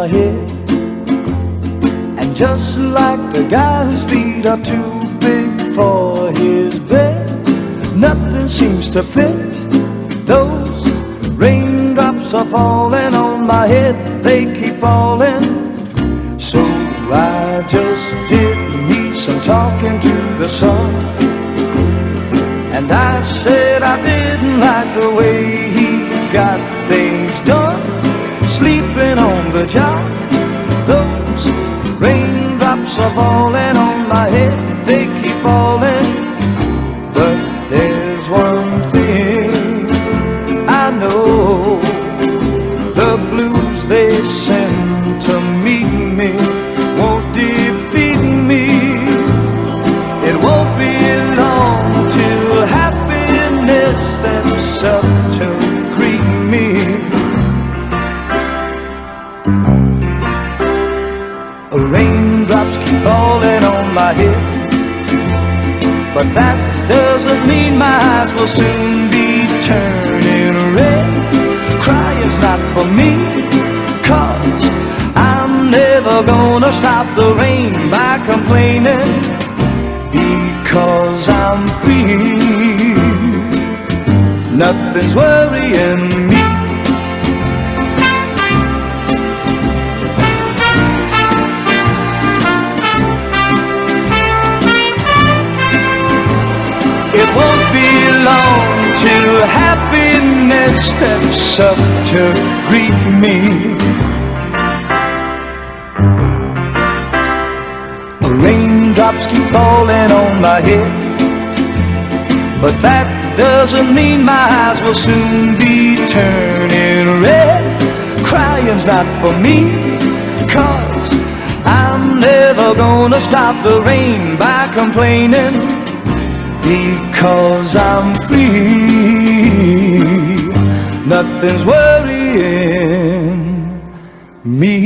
my head. And just like the guy whose feet are too big for his bed, nothing seems to fit. Those raindrops are falling on my head, they keep falling. So I just did me some talking to the sun, and I said I didn't like the way he got things done, sleeping on the job. Those raindrops are falling on my head, they keep falling. But there's one thing I know, the blues they send to meet me won't defeat me. It won't be long till happiness steps up to greet me. Raindrops keep falling on my head, but that doesn't mean my eyes will soon be turning red. Crying's not for me, 'cause I'm never gonna stop the rain by complaining, because I'm free. Nothing's worrying me. It won't be long till happiness steps up to greet me. Raindrops keep falling on my head, but that doesn't mean my eyes will soon be turning red. Crying's not for me, 'cause I'm never gonna stop the rain by complaining, because I'm free. Nothing's worrying me.